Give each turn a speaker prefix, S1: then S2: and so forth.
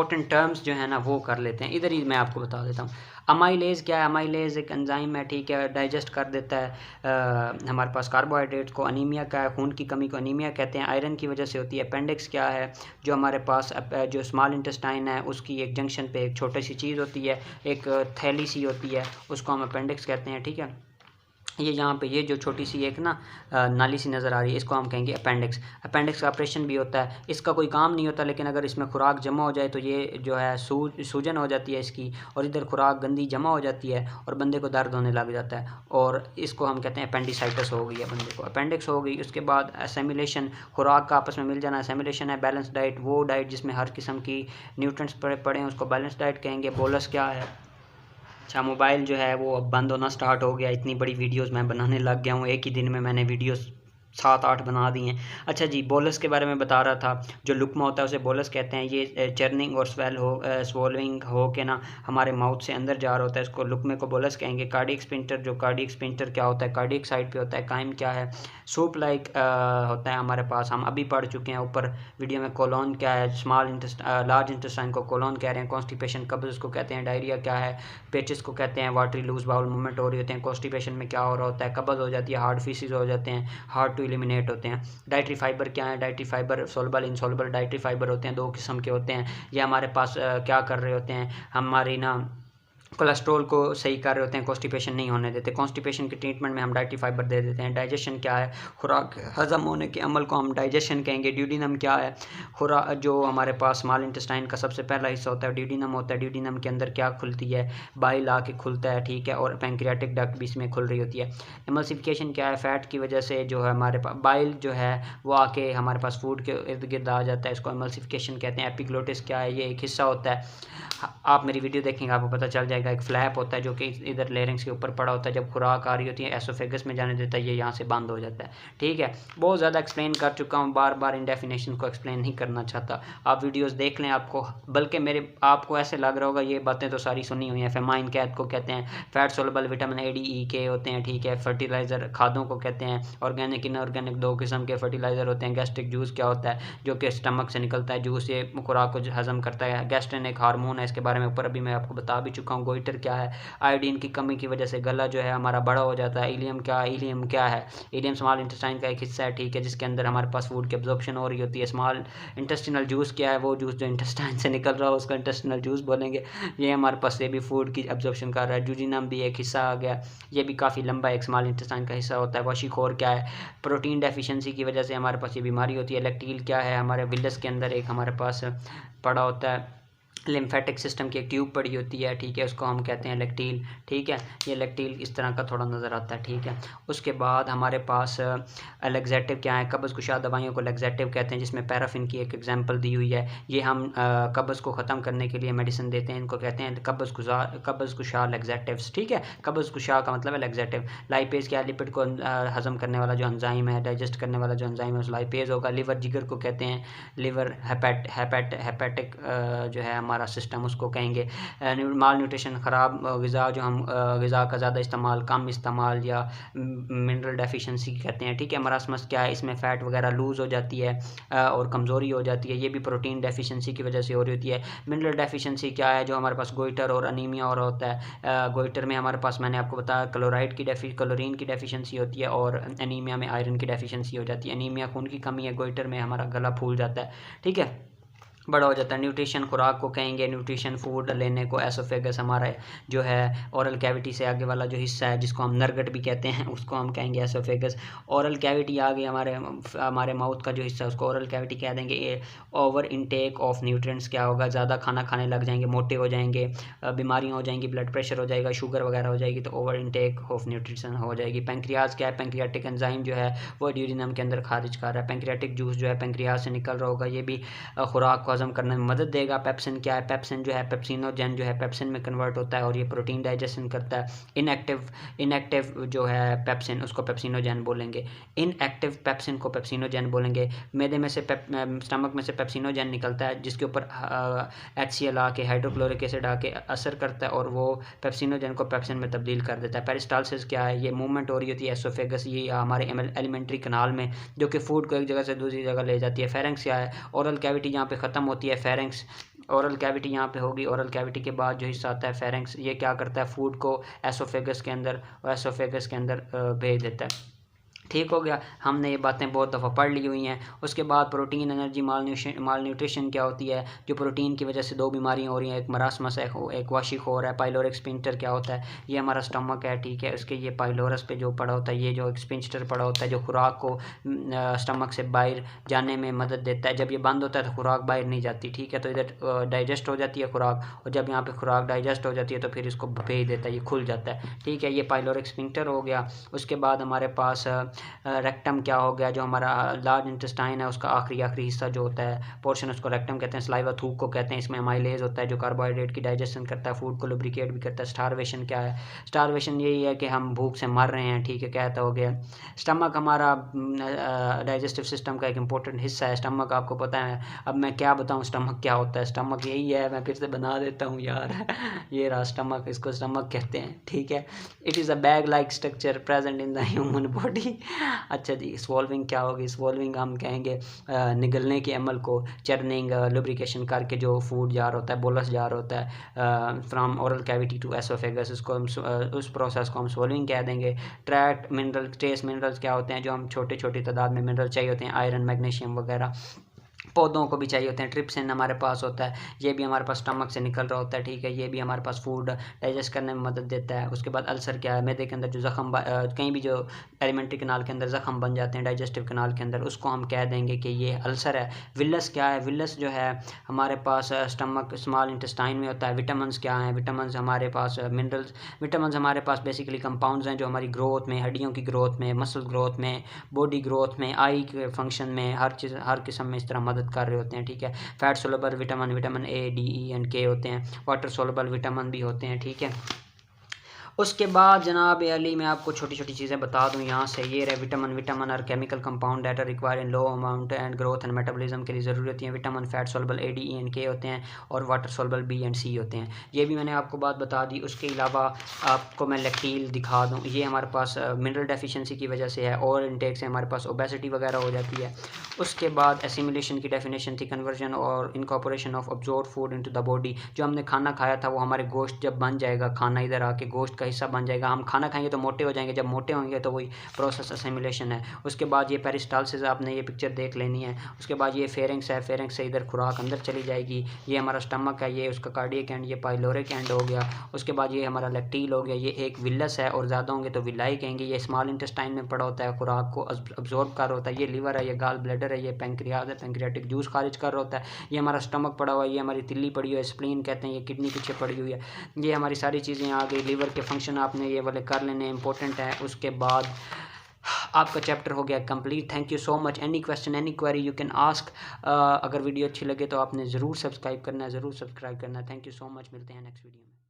S1: Important terms जो है ना वो कर लेते हैं। इधर ही मैं आपको बता देता हूँ। अमाइलेज क्या है? अमाइलेज एक एंजाइम है, ठीक है, डाइजेस्ट कर देता है हमारे पास कार्बोहाइड्रेट्स को। अनीमिया का है, खून की कमी को अनीमिया कहते हैं, आयरन की वजह से होती है। अपेंडिक्स क्या है? जो हमारे पास जो स्मॉल इंटेस्टाइन है उसकी एक जंक्शन पे एक छोटी सी चीज़ होती है, एक थैली सी होती है, उसको हम अपेंडिक्स कहते हैं, ठीक है। ये यहाँ पे ये जो छोटी सी एक ना नाली सी नज़र आ रही है, इसको हम कहेंगे अपेंडिक्स। अपेंडिक्स का ऑपरेशन भी होता है, इसका कोई काम नहीं होता, लेकिन अगर इसमें खुराक जमा हो जाए तो ये जो है सूजन हो जाती है इसकी, और इधर खुराक गंदी जमा हो जाती है और बंदे को दर्द होने लग जाता है, और इसको हम कहते हैं अपेंडिसाइटिस हो गई है बंदे को, अपेंडिक्स हो गई। उसके बाद असेमिलेशन, खुराक का आपस में मिल जाना, असेमिलेशन है। बैलेंस डाइट, वो डाइट जिसमें हर किस्म की न्यूट्रिएंट्स पड़े हैं, उसको बैलेंस डाइट कहेंगे। बोलस क्या है? अच्छा, मोबाइल जो है वो अब बंद होना स्टार्ट हो गया, इतनी बड़ी वीडियोस मैं बनाने लग गया हूँ, एक ही दिन में मैंने वीडियोस 7-8 बना दी हैं। अच्छा जी, बोलस के बारे में बता रहा था। जो लुकमा होता है उसे बोलस कहते हैं। ये चर्निंग और स्वोलविंग हो के ना हमारे माउथ से अंदर जा रहा होता है, इसको लुकमे को बोलस कहेंगे। कार्डियक स्पिंटर, जो कार्डियक स्पिंटर क्या होता है? कार्डियक साइड पे होता है। काइम क्या है? सूप लाइक होता है हमारे पास, हम अभी पढ़ चुके हैं ऊपर वीडियो में। कोलोन क्या है? लार्ज इंटेस्टाइन को कोलोन कह रहे हैं। कॉन्स्टिपेशन, कब्ज उसको कहते हैं। डायरिया क्या है? पेचिस को कहते हैं। वाटरी लूज बाउल मूवमेंट हो रही होते हैं। कॉन्स्टिपेशन में क्या हो रहा होता है? कब्ज हो जाती है, हार्ड फीसिस हो जाते हैं, हार्ड टू एलिमिनेट होते हैं। डाइटरी फाइबर क्या है? Dietary fibre soluble इनसोलबल dietary fibre होते हैं, 2 किस्म के होते हैं। ये हमारे पास क्या कर रहे होते हैं? हमारी ना कोलेस्ट्रॉल को सही कर रहे होते हैं, कॉन्स्टिपेशन नहीं होने देते। कॉन्स्टिपेशन के ट्रीटमेंट में हम डाइटरी फाइबर दे देते हैं। डाइजेशन क्या है? खुराक हजम होने के अमल को हम डाइजेशन कहेंगे। ड्यूडिनम क्या है? खुराक जो हमारे पास स्मॉल इंटेस्टाइन का सबसे पहला हिस्सा होता है ड्यूडिनम होता है। ड्यूडिनम के अंदर क्या खुलती है? बाइल आके खुलता है, ठीक है, और पैंक्रियाटिक डक्ट भी इसमें खुल रही होती है। एमल्सिफिकेशन क्या है? फैट की वजह से जो है हमारे पास बाइल जो है वो आके हमारे पास फूड के इर्द गिर्द आ जाता है, इसको एमल्सिफिकेशन कहते हैं। एपिग्लोटिस क्या है? ये एक हिस्सा होता है, आप मेरी वीडियो देखेंगे आपको पता चल जाएगा। एक फ्लैप होता है जो कि इधर लेरिंग्स के ऊपर पड़ा होता है, जब खुराक आ रही होती है एसोफेगस में जाने देता है, ये यहाँ से बंद हो जाता है, ठीक है। बहुत ज़्यादा एक्सप्लेन कर चुका हूँ, बार बार इन डेफिनेशन को एक्सप्लेन नहीं करना चाहता। आप वीडियोस देख लें, आपको बल्कि मेरे आपको ऐसे लग रहा होगा ये बातें तो सारी सुनी हुई हैं। फेमाइन कैद को कहते हैं। Fat soluble vitamin A, D, E, K होते हैं, ठीक है। फर्टिलाइज़र खादों को कहते हैं। ऑर्गेनिक इनऑर्गेनिक 2 किस्म के फर्टिलाइज़र होते हैं। गैस्ट्रिक जूस क्या होता है? जो कि स्टमक से निकलता है जूस, ये खुराक को हजम करता है। गैस्ट्रिन एक हार्मोन है, इसके बारे में ऊपर अभी मैं आपको बता भी चुका हूँ। गोइटर क्या है? आयोडीन की कमी की वजह से गला जो है हमारा बड़ा हो जाता है। इलियम क्या है? इलियम क्या है? इलियम स्मॉल इंटेस्टाइन का एक हिस्सा है, ठीक है, जिसके अंदर हमारे पास फूड की एब्जॉर्प्शन हो रही होती है। स्मॉल इंटेस्टिनल जूस क्या है? वो जूस जो इंटेस्टाइन से निकल रहा हो उसका इंटेस्टिनल जूस बोलेंगे। ये हमारे पास ये भी फूड की एब्जॉर्प्शन कर रहा है। जूजिनम भी एक हिस्सा आ गया, ये भी काफ़ी लंबा एक स्मॉल इंटेस्टाइन का हिस्सा होता है। वशिखोर क्या है? प्रोटीन डेफिशिएंसी की वजह से हमारे पास ये बीमारी होती है। लैक्टील क्या है? हमारे विलस के अंदर एक हमारे पास पड़ा होता है, लिम्फेटिक सिस्टम की एक ट्यूब पड़ी होती है, ठीक है, उसको हम कहते हैं लैक्टील, ठीक है। ये लैक्टील इस तरह का थोड़ा नज़र आता है, ठीक है। उसके बाद हमारे पास लैक्सेटिव क्या है? कब्ज़ कुशा दवाइयों को लैक्सेटिव कहते हैं, जिसमें पैराफिन की एक एग्जांपल दी हुई है। ये हम कब्ज़ को ख़त्म करने के लिए मेडिसिन देते हैं, इनको कहते हैं कब्ज़ कुशा लैक्सेटिव्स, ठीक है। कब्ज़ कुशा का मतलब है लैक्सेटिव। लाइपेज क्या है? लिपिड को हज़म करने वाला जो एंजाइम है, डाइजेस्ट करने वाला जो एंजाइम है उस लाइपेज होगा। लिवर जिगर को कहते हैं। लिवर हेपेटिक जो है हमारा सिस्टम उसको कहेंगे। माल न्यूट्रिशन, ख़राब ग़िज़ा, जो हम ग़िज़ा का ज़्यादा इस्तेमाल, कम इस्तेमाल, या मिनरल डेफिशिएंसी कहते हैं, ठीक है। मरासमस क्या है? इसमें फ़ैट वगैरह लूज़ हो जाती है और कमज़ोरी हो जाती है, ये भी प्रोटीन डेफिशिएंसी की वजह से हो रही होती है। मिनरल डेफिशिएंसी क्या है? जो हमारे पास गोइटर और अनीमिया और होता है। गोइटर में हमारे पास मैंने आपको बताया क्लोरीन की डेफिशिएंसी होती है, और अनीमिया में आयरन की डेफिशिएंसी हो जाती है। अनीमिया खून की कमी है, गोइटर में हमारा गला फूल जाता है, ठीक है, बड़ा हो जाता है। न्यूट्रिशन, खुराक को कहेंगे न्यूट्रिशन, फूड लेने को। एसोफेगस हमारा जो है ओरल कैविटी से आगे वाला जो हिस्सा है, जिसको हम नरगट भी कहते हैं, उसको हम कहेंगे एसोफेगस। ओरल कैविटी आ गई हमारे माउथ का जो हिस्सा है, उसको ओरल कैविटी कह देंगे। ये ओवर इनटेक ऑफ न्यूट्रिएंट्स क्या होगा? ज़्यादा खाना खाने लग जाएंगे, मोटे हो जाएंगे, बीमारियाँ हो जाएंगी, ब्लड प्रेशर हो जाएगा, शुगर वगैरह हो जाएगी, तो ओवर इनटेक ऑफ न्यूट्रिशन हो जाएगी। पेंक्रियाज क्या है? पेंक्रियाटिक एंजाइम जो है वो ड्यूडिनम के अंदर खारिज कर रहा है। पेंक्रियाटिक जूस जो है पेंक्रियाज से निकल रहा होगा, ये भी खुराक को हजम करने में मदद देगा। पेप्सिन क्या है? पेप्सिन जो है पेप्सिनोजेन जो है पेप्सिन में कन्वर्ट होता है और ये प्रोटीन डाइजेशन करता है। इनएक्टिव जो है पेप्सिन, उसको पेप्सिनोजेन बोलेंगे। इनएक्टिव पेप्सिन को पेप्सिनोजेन बोलेंगे। मैदे में से स्टमक में से पेप्सिनोजेन निकलता है, जिसके ऊपर HCl आके, हाइड्रोक्लोरिक एसिड आके असर करता है और वो पेप्सिनोजेन को पेप्सिन में तब्दील कर देता है। पेरिस्टालसिस क्या है? ये मूवमेंट हो रही होती है एसोफेगस, ये हमारे एलिमेंट्री कनाल में, जो कि फूड को एक जगह से दूसरी जगह ले जाती है। फेरेंक्स क्या है? ओरल कैविटी जहाँ पे ख़त्म होती है, फेरेंक्स ओरल कैविटी यहाँ पे होगी। ओरल कैविटी के बाद जो हिस्सा आता है फेरेंक्स, ये क्या करता है, फूड को एसोफेगस के अंदर और एसोफेगस के अंदर भेज देता है। ठीक हो गया, हमने ये बातें बहुत दफ़ा पढ़ ली हुई हैं। उसके बाद प्रोटीन एनर्जी माल न्यूट्रिशन क्या होती है, जो प्रोटीन की वजह से दो बीमारियां हो रही हैं, एक मरासमस एक वाशिकोर है। पाइलोरिक स्पिंक्टर क्या होता है, ये हमारा स्टमक है, ठीक है, उसके ये पाइलोरस पे जो पड़ा होता है, ये जो एक स्पिंक्टर पड़ा होता है जो खुराक को स्टमक से बाहर जाने में मदद देता है। जब ये बंद होता है तो खुराक बाहर नहीं जाती, ठीक है, तो इधर डाइजेस्ट हो जाती है खुराक, और जब यहाँ पे खुराक डाइजेस्ट हो जाती है तो फिर इसको भेज देता है, ये खुल जाता है, ठीक है, ये पाइलोरिक स्पिंक्टर हो गया। उसके बाद हमारे पास रेक्टम क्या हो गया, जो हमारा लार्ज इंटेस्टाइन है उसका आखिरी हिस्सा जो होता है पोर्शन, उसको रेक्टम कहते हैं। स्लाइवा थूक को कहते हैं। इसमें अमाइलेज होता है जो कार्बोहाइड्रेट की डाइजेशन करता है, फूड को लुब्रिकेट भी करता है। स्टारवेशन क्या है, स्टारवेशन यही है कि हम भूख से मर रहे हैं, ठीक है, कहता हो गया। स्टमक हमारा डाइजेस्टिव सिस्टम का एक इंपॉर्टेंट हिस्सा है। स्टमक आपको पता है, अब मैं क्या बताऊँ स्टमक क्या होता है। स्टमक यही है, मैं फिर से बना देता हूँ यार ये रहा स्टमक, इसको स्टमक कहते हैं, ठीक है। It is a bag like structure present in the human body. अच्छा जी, स्वॉल्विंग क्या होगी, स्वॉल्विंग हम कहेंगे निगलने के अमल को, चर्निंग लुब्रिकेशन करके जो फूड जार होता है, बोलस जार होता है from oral cavity to oesophagus, उसको हम उस प्रोसेस को हम स्वॉल्विंग कह देंगे। ट्रैक मिनरल, ट्रेस मिनरल्स क्या होते हैं, जो हम छोटी छोटी तादाद में मिनरल चाहिए होते हैं, आयरन मैग्नीशियम वगैरह, पौधों को भी चाहिए होते हैं। ट्रिप्सिन हमारे पास होता है, ये भी हमारे पास स्टमक से निकल रहा होता है, ठीक है, ये भी हमारे पास फूड डाइजेस्ट करने में मदद देता है। उसके बाद अल्सर क्या है, मैदे के अंदर जो ज़ख़म कहीं भी जो एलिमेंट्री कैनाल के अंदर ज़ख़म बन जाते हैं डाइजेस्टिव कैनाल के अंदर, उसको हम कह देंगे कि ये अल्सर है। विलस क्या है, विलस जो है हमारे पास स्टमक स्मॉल इंटेस्टाइन में होता है। विटामिन्स क्या हैं, विटामिन्स हमारे पास मिनरल्स, विटामिन्स हमारे पास बेसिकली कंपाउंड्स हैं जो हमारी ग्रोथ में, हड्डियों की ग्रोथ में, मसल ग्रोथ में, बॉडी ग्रोथ में, आई के फंक्शन में, हर किस्म में इस तरह मदद कर रहे होते हैं, ठीक है। Fat soluble vitamin, vitamin A, D, E and K होते हैं। वाटर सोलबल विटामिन भी होते हैं, ठीक है। उसके बाद जनाब अली मैं आपको छोटी छोटी चीज़ें बता दूं यहाँ से, ये रहे विटामिन और chemical compound that are require in low amount and growth and metabolism के लिए ज़रूरी होती हैं। Vitamin fat soluble A, D, E and K होते हैं, और water soluble B and C होते हैं। ये भी मैंने आपको बात बता दी। उसके अलावा आपको मैं लैक्टील दिखा दूँ, ये हमारे पास मिनरल डेफिशिएंसी की वजह से है, और इनटेक से हमारे पास ओबेसिटी वगैरह हो जाती है। उसके बाद एसिमिलेशन की डेफिनेशन थी कन्वर्जन और incorporation of absorb food into the body. जो हमने खाना खाया था वो हमारे गोश्त जब बन जाएगा, खाना इधर आके गोश्त का हिस्सा बन जाएगा, हम खाना खाएंगे तो मोटे हो जाएंगे, जब मोटे होंगे तो वही प्रोसेस असिमिलेशन है। उसके बाद ये पेरिस्टाल्सिस, आपने ये पिक्चर देख लेनी है। उसके बाद ये फेरिंग्स है, फेरिंग्स से इधर खुराक अंदर चली जाएगी। ये हमारा स्टमक है, ये उसका कार्डियक एंड, ये पाइलोरिक एंड हो गया। उसके बाद ये हमारा लैक्टील हो गया, ये एक विलस है, और ज़्यादा होंगे तो विलाई कहेंगे। ये स्मॉल इंटेस्टाइन में पड़ा होता है, खुराक को अब्जॉर्ब कर होता है। ये लीवर है, ये गाल ब्लैडर है, ये पेंक्रियाज है, पेंक्रियाटिक जूस खारिज कर होता है। ये हमारा स्टमक पड़ा हुआ है, ये हमारी तिल्ली पड़ी हुई है, स्प्लीन कहते हैं, ये किडनी पीछे पड़ी हुई है। ये हमारी सारी चीज़ें आ गई। लीवर के फंक्शन आपने ये वाले कर लेने इंपॉर्टेंट है। उसके बाद आपका चैप्टर हो गया complete. Thank you so much. Any question, any query you can ask. अगर वीडियो अच्छी लगे तो आपने ज़रूर सब्सक्राइब करना है, ज़रूर सब्सक्राइब करना है। थैंक यू सो मच, मिलते हैं नेक्स्ट वीडियो में।